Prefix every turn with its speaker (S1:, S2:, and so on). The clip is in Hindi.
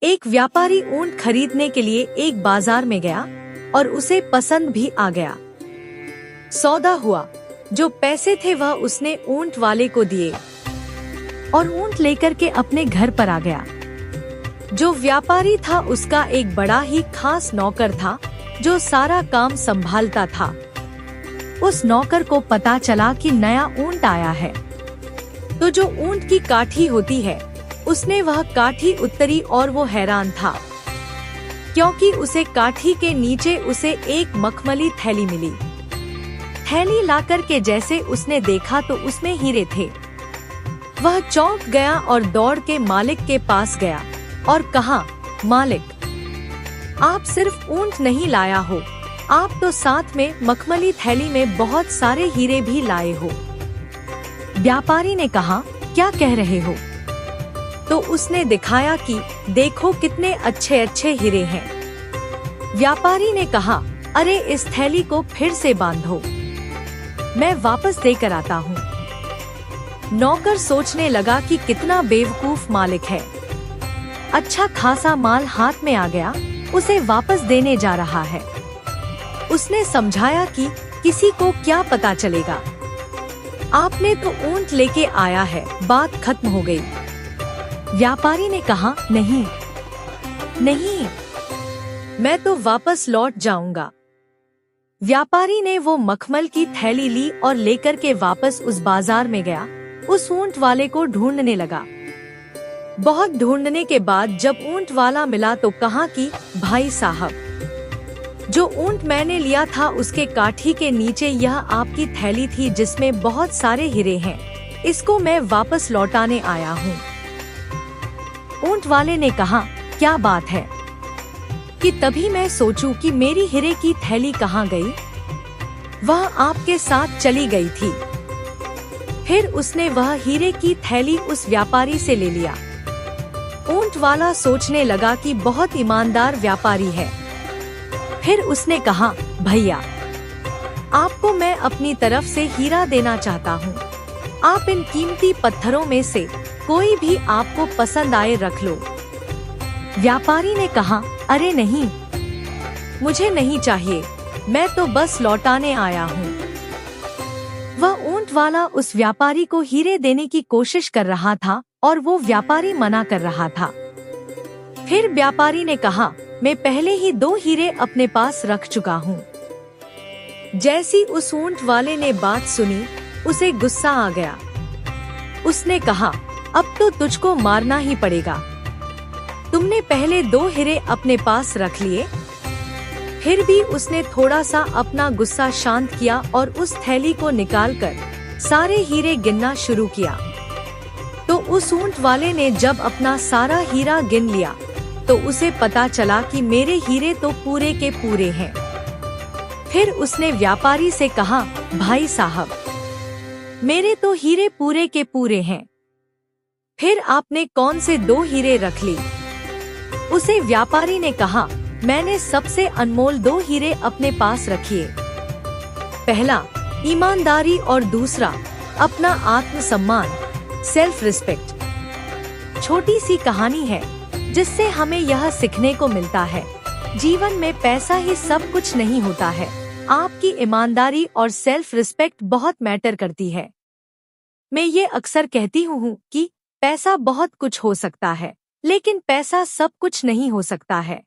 S1: एक व्यापारी ऊंट खरीदने के लिए एक बाजार में गया और उसे पसंद भी आ गया। सौदा हुआ, जो पैसे थे वह उसने ऊंट वाले को दिए और ऊंट लेकर के अपने घर पर आ गया। जो व्यापारी था उसका एक बड़ा ही खास नौकर था जो सारा काम संभालता था। उस नौकर को पता चला कि नया ऊंट आया है, तो जो ऊंट की काठी होती है उसने वह काठी उतरी और वो हैरान था क्योंकि उसे काठी के नीचे उसे एक मखमली थैली मिली। थैली लाकर के जैसे उसने देखा तो उसमें हीरे थे। वह चौंक गया और दौड़ के मालिक के पास गया और कहा, मालिक, आप सिर्फ ऊंट नहीं लाया हो, आप तो साथ में मखमली थैली में बहुत सारे हीरे भी लाए हो। व्यापारी ने कहा, क्या कह रहे हो? तो उसने दिखाया कि देखो कितने अच्छे अच्छे हीरे हैं। व्यापारी ने कहा, अरे इस थैली को फिर से बांधो, मैं वापस देकर आता हूँ। नौकर सोचने लगा कि कितना बेवकूफ मालिक है। अच्छा खासा माल हाथ में आ गया, उसे वापस देने जा रहा है। उसने समझाया कि किसी को क्या पता चलेगा, आपने तो ऊंट लेके आया है, बात खत्म हो गई। व्यापारी ने कहा, नहीं नहीं, मैं तो वापस लौट जाऊंगा। व्यापारी ने वो मखमल की थैली ली और लेकर के वापस उस बाजार में गया। उस ऊंट वाले को ढूंढने लगा। बहुत ढूंढने के बाद जब ऊंट वाला मिला तो कहा कि भाई साहब, जो ऊंट मैंने लिया था उसके काठी के नीचे यह आपकी थैली थी जिसमें बहुत सारे हीरे हैं, इसको मैं वापस लौटाने आया हूँ। ऊंट वाले ने कहा, क्या बात है कि तभी मैं सोचूं कि मेरी हीरे की थैली कहाँ गई, वह आपके साथ चली गई थी। फिर उसने वह हीरे की थैली उस व्यापारी से ले लिया। ऊंट वाला सोचने लगा कि बहुत ईमानदार व्यापारी है। फिर उसने कहा, भैया, आपको मैं अपनी तरफ से हीरा देना चाहता हूँ, आप इन कीमती पत्थरों में से कोई भी आपको पसंद आए रख लो। व्यापारी ने कहा, अरे नहीं, मुझे नहीं चाहिए, मैं तो बस लौटाने आया हूँ। वह ऊंट वाला उस व्यापारी को हीरे देने की कोशिश कर रहा था और वो व्यापारी मना कर रहा था। फिर व्यापारी ने कहा, मैं पहले ही 2 हीरे अपने पास रख चुका हूँ। जैसी उस ऊंट वाले ने बात सुनी, उसे गुस्सा आ गया। उसने कहा, अब तो तुझको मारना ही पड़ेगा, तुमने पहले 2 हीरे अपने पास रख लिए। फिर भी उसने थोड़ा सा अपना गुस्सा शांत किया और उस थैली को निकालकर सारे हीरे गिनना शुरू किया। तो उस ऊंट वाले ने जब अपना सारा हीरा गिन लिया तो उसे पता चला कि मेरे हीरे तो पूरे के पूरे हैं। फिर उसने व्यापारी से कहा, भाई साहब, मेरे तो हीरे पूरे के पूरे हैं, फिर आपने कौन से 2 हीरे रख ली? उसे व्यापारी ने कहा, मैंने सबसे अनमोल 2 हीरे अपने पास रखिए। पहला ईमानदारी और दूसरा अपना आत्मसम्मान, सेल्फ रिस्पेक्ट। छोटी सी कहानी है जिससे हमें यह सीखने को मिलता है, जीवन में पैसा ही सब कुछ नहीं होता है, आपकी ईमानदारी और सेल्फ रिस्पेक्ट बहुत मैटर करती है। मैं ये अक्सर कहती हूँ कि पैसा बहुत कुछ हो सकता है, लेकिन पैसा सब कुछ नहीं हो सकता है।